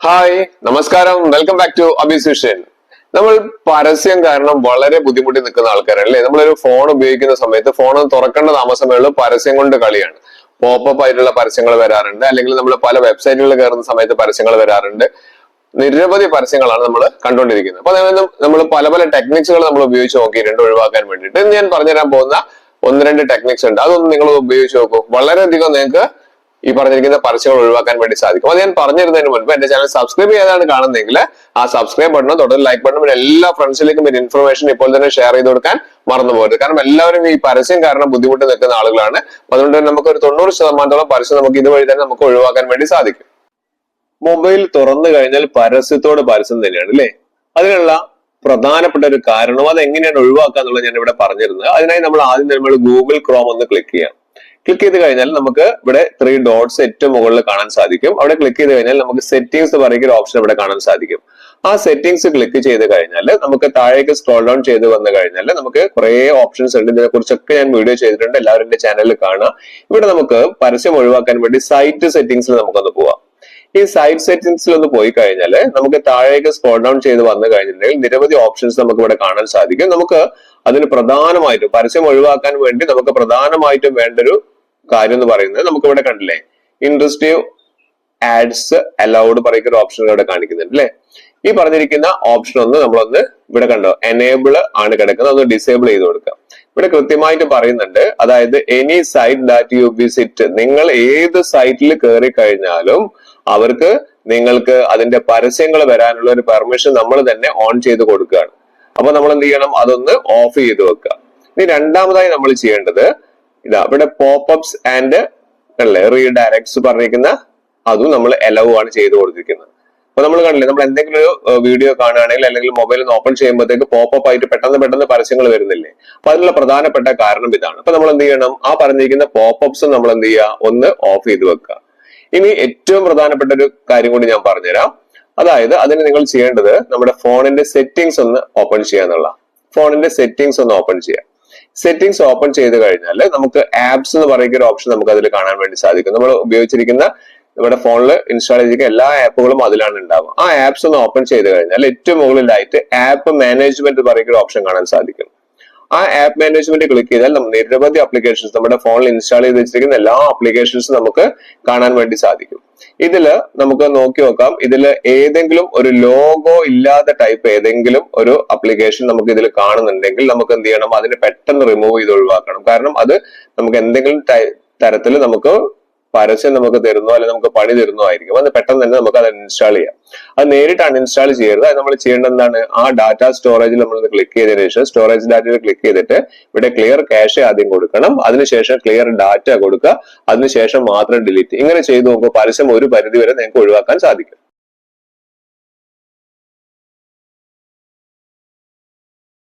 Hi നമസ്കാരം, welcome back to അബീസ് vision. നമ്മൾ പരസ്യം കാരണം വളരെ ബുദ്ധിമുട്ടി നിൽക്കുന്ന ആൾക്കാരാണ് അല്ലെ. നമ്മളൊരു ഫോൺ ഉപയോഗിക്കുന്ന സമയത്ത് ഫോൺ തുറക്കേണ്ട താമസമേ ഉള്ളൂ, പരസ്യം കൊണ്ട് കളിയാണ്. പോപ്പപ്പ് ആയിട്ടുള്ള പരസ്യങ്ങൾ വരാറുണ്ട്, അല്ലെങ്കിൽ നമ്മൾ പല വെബ്സൈറ്റുകളിൽ കയറുന്ന സമയത്ത് പരസ്യങ്ങൾ വരാറുണ്ട്. നിരവധി പരസ്യങ്ങളാണ് നമ്മൾ കണ്ടുകൊണ്ടിരിക്കുന്നത്. അപ്പൊ നമ്മൾ പല പല ടെക്നിക്സുകൾ നമ്മൾ ഉപയോഗിച്ച് നോക്കിയിട്ടുണ്ട് ഒഴിവാക്കാൻ വേണ്ടിയിട്ട്. ഇന്ന് ഞാൻ പറഞ്ഞുതരാൻ പോകുന്ന ഒന്ന് രണ്ട് ടെക്നിക്സ് ഉണ്ട്, അതൊന്നും നിങ്ങൾ ഉപയോഗിച്ച് നോക്കൂ. വളരെയധികം നിങ്ങൾക്ക് ഈ പറഞ്ഞിരിക്കുന്ന പരസ്യങ്ങൾ ഒഴിവാക്കാൻ വേണ്ടി സാധിക്കും. അത് ഞാൻ പറഞ്ഞിരുന്നതിന് മുൻപ് എന്റെ ചാനൽ സബ്സ്ക്രൈബ് ചെയ്താണ് കാണുന്നതെങ്കിൽ ആ സബ്സ്ക്രൈബ് ബട്ടണും തുടർന്ന് ലൈക്ക് ബട്ടണും പിന്നെ എല്ലാ ഫ്രണ്ട്സിലേക്കും ഒരു ഇൻഫർമേഷൻ ഇപ്പോൾ തന്നെ ഷെയർ ചെയ്ത് കൊടുക്കാൻ മറന്നു പോകരുത്. കാരണം എല്ലാവരും ഈ പരസ്യം കാരണം ബുദ്ധിമുട്ട് നിൽക്കുന്ന ആളുകളാണ്. അതുകൊണ്ട് തന്നെ നമുക്ക് ഒരു 90% പരസ്യം നമുക്ക് ഇതുവഴി തന്നെ നമുക്ക് ഒഴിവാക്കാൻ വേണ്ടി സാധിക്കും. മൊബൈൽ തുറന്നു കഴിഞ്ഞാൽ പരസ്യം തന്നെയാണ് അല്ലെ. അതിനുള്ള പ്രധാനപ്പെട്ട ഒരു കാരണം അത് എങ്ങനെയാണ് ഒഴിവാക്കുക എന്നുള്ളത് ഞാൻ ഇവിടെ പറഞ്ഞിരുന്നത്. അതിനായി നമ്മൾ ആദ്യം നമ്മൾ ഗൂഗിൾ ക്രോം ഒന്ന് ക്ലിക്ക് ചെയ്യാം. ക്ലിക്ക് ചെയ്ത് കഴിഞ്ഞാൽ നമുക്ക് ഇവിടെ 3 ഡോട്ട്സ് ഏറ്റവും മുകളിൽ കാണാൻ സാധിക്കും. അവിടെ ക്ലിക്ക് ചെയ്ത് കഴിഞ്ഞാൽ നമുക്ക് സെറ്റിംഗ്സ് എന്ന് പറയുന്ന ഒരു ഓപ്ഷൻ ഇവിടെ കാണാൻ സാധിക്കും. ആ സെറ്റിംഗ്സ് ക്ലിക്ക് ചെയ്ത് കഴിഞ്ഞാൽ നമുക്ക് താഴേക്ക് സ്ക്രോൾ ഡൗൺ ചെയ്ത് വന്നു കഴിഞ്ഞാൽ നമുക്ക് കുറെ ഓപ്ഷൻസ് ഉണ്ട്. ഇതിനെ കുറിച്ചൊക്കെ ഞാൻ വീഡിയോ ചെയ്തിട്ടുണ്ട്, എല്ലാവരും എന്റെ ചാനലിൽ കാണുക. ഇവിടെ നമുക്ക് പരസ്യം ഒഴിവാക്കാൻ വേണ്ടി സൈറ്റ് സെറ്റിംഗ്സിൽ നമുക്കൊന്ന് പോവാം. ഈ സൈറ്റ് സെറ്റിംഗ്സിൽ ഒന്ന് പോയി കഴിഞ്ഞാൽ നമുക്ക് താഴേക്ക് സ്ക്രോൾ ഡൗൺ ചെയ്ത് വന്നു കഴിഞ്ഞിട്ടുണ്ടെങ്കിൽ നിരവധി ഓപ്ഷൻസ് നമുക്ക് ഇവിടെ കാണാൻ സാധിക്കും. നമുക്ക് അതിന് പ്രധാനമായിട്ടും പരസ്യം ഒഴിവാക്കാൻ വേണ്ടി നമുക്ക് പ്രധാനമായിട്ടും വേണ്ടൊരു കാര്യം എന്ന് പറയുന്നത് നമുക്ക് ഇവിടെ കണ്ടില്ലേ, ഇൻട്രസ്റ്റീവ് ആഡ്സ് അലൗഡ് പറയുന്ന ഒരു ഓപ്ഷൻ ഇവിടെ കാണിക്കുന്നുണ്ട് അല്ലെ. ഈ പറഞ്ഞിരിക്കുന്ന ഓപ്ഷൻ നമ്മളൊന്ന് ഇവിടെ കണ്ടോ, എനേബിൾ ആണ് കിടക്കുന്നത്, ഒന്ന് ഡിസേബിൾ ചെയ്ത് കൊടുക്കാം. ഇവിടെ കൃത്യമായിട്ട് പറയുന്നുണ്ട്, അതായത് any site that you visit, നിങ്ങൾ ഏത് സൈറ്റിൽ കയറി കഴിഞ്ഞാലും അവർക്ക് നിങ്ങൾക്ക് അതിന്റെ പരസ്യങ്ങൾ വരാനുള്ള ഒരു പെർമിഷൻ നമ്മൾ തന്നെ ഓൺ ചെയ്ത് കൊടുക്കുകയാണ്. അപ്പൊ നമ്മൾ എന്ത് ചെയ്യണം, അതൊന്ന് ഓഫ് ചെയ്ത് വെക്കുക. ഇനി രണ്ടാമതായി നമ്മൾ ചെയ്യേണ്ടത് ഇതാ ഇവിടെ പോപ്പപ്സ് ആൻഡ് അല്ലേ റീഡയറക്ട്സ് പറഞ്ഞിരിക്കുന്ന അതും നമ്മൾ അലൗ ആണ് ചെയ്ത് കൊടുത്തിരിക്കുന്നത്. അപ്പൊ നമ്മൾ കണ്ടില്ലേ, നമ്മൾ എന്തെങ്കിലും ഒരു വീഡിയോ കാണുകയാണെങ്കിൽ അല്ലെങ്കിൽ മൊബൈൽ ഒന്ന് ഓപ്പൺ ചെയ്യുമ്പോഴത്തേക്ക് പോപ്പപ്പ് ആയിട്ട് പെട്ടെന്ന് പരസ്യങ്ങൾ വരുന്നില്ലേ. അപ്പൊ അതിനുള്ള പ്രധാനപ്പെട്ട കാരണം ഇതാണ്. അപ്പൊ നമ്മൾ എന്ത് ചെയ്യണം, ആ പറഞ്ഞിരിക്കുന്ന പോപ്പപ്സ് നമ്മൾ എന്ത് ചെയ്യുക, ഒന്ന് ഓഫ് ചെയ്ത് വെക്കുക. ഇനി ഏറ്റവും പ്രധാനപ്പെട്ട ഒരു കാര്യം കൂടി ഞാൻ പറഞ്ഞുതരാം. അതായത് അതിന് നിങ്ങൾ ചെയ്യേണ്ടത് നമ്മുടെ ഫോണിന്റെ സെറ്റിംഗ്സ് ഒന്ന് ഓപ്പൺ ചെയ്യാന്നുള്ള. ഫോണിന്റെ സെറ്റിംഗ്സ് ഒന്ന് ഓപ്പൺ ചെയ്യാം. സെറ്റിംഗ്സ് ഓപ്പൺ ചെയ്ത് കഴിഞ്ഞാൽ നമുക്ക് ആപ്സ് എന്ന് പറയുന്ന ഒരു ഓപ്ഷൻ നമുക്ക് അതിൽ കാണാൻ വേണ്ടി സാധിക്കും. നമ്മൾ ഉപയോഗിച്ചിരിക്കുന്ന നമ്മുടെ ഫോണിൽ ഇൻസ്റ്റാൾ ചെയ്തിരിക്കുന്ന എല്ലാ ആപ്പുകളും അതിലാണ് ഉണ്ടാവുക. ആ ആപ്സ് ഒന്ന് ഓപ്പൺ ചെയ്ത് കഴിഞ്ഞാൽ ഏറ്റവും മുകളിലായിട്ട് ആപ്പ് മാനേജ്മെന്റ് പറയുന്ന ഒരു ഓപ്ഷൻ കാണാൻ സാധിക്കും. ആ ആപ്പ് മാനേജ്മെന്റ് ക്ലിക്ക് ചെയ്താൽ നിരവധി ആപ്ലിക്കേഷൻസ് നമ്മുടെ ഫോണിൽ ഇൻസ്റ്റാൾ ചെയ്ത് വെച്ചിരിക്കുന്ന എല്ലാ ആപ്ലിക്കേഷൻസും നമുക്ക് കാണാൻ വേണ്ടി സാധിക്കും. ഇതില് നമുക്ക് നോക്കി നോക്കാം, ഇതിൽ ഏതെങ്കിലും ഒരു ലോഗോ ഇല്ലാത്ത ടൈപ്പ് ഏതെങ്കിലും ഒരു ആപ്ലിക്കേഷൻ നമുക്ക് ഇതിൽ കാണുന്നുണ്ടെങ്കിൽ നമുക്ക് എന്ത് ചെയ്യണം, അതിന് പെട്ടെന്ന് റിമൂവ് ചെയ്ത് ഒഴിവാക്കണം. കാരണം അത് നമുക്ക് എന്തെങ്കിലും തരത്തിൽ നമുക്ക് പരസ്യം നമുക്ക് തരുന്നോ അല്ലെങ്കിൽ നമുക്ക് പണി തരുന്നോ ആയിരിക്കും. അത് പെട്ടെന്ന് തന്നെ നമുക്ക് അത് ഇൻസ്റ്റാൾ ചെയ്യാം. അത് നേരിട്ട് അൺഇൻസ്റ്റാൾ ചെയ്യരുത്. അത് നമ്മൾ ചെയ്യേണ്ടത് എന്താണ്, ആ ഡാറ്റ സ്റ്റോറേജിൽ നമ്മൾ ക്ലിക്ക് ചെയ്തതിനു ശേഷം സ്റ്റോറേജ് ഡാറ്റയിൽ ക്ലിക്ക് ചെയ്തിട്ട് ഇവിടെ ക്ലിയർ ക്യാഷ് ആദ്യം കൊടുക്കണം, അതിനുശേഷം ക്ലിയർ ഡാറ്റ കൊടുക്കുക, അതിനുശേഷം മാത്രം ഡിലീറ്റ്. ഇങ്ങനെ ചെയ്തു നോക്കുമ്പോൾ പരസ്യം ഒരു പരിധി വരെ നിങ്ങൾക്ക് ഒഴിവാക്കാൻ സാധിക്കും.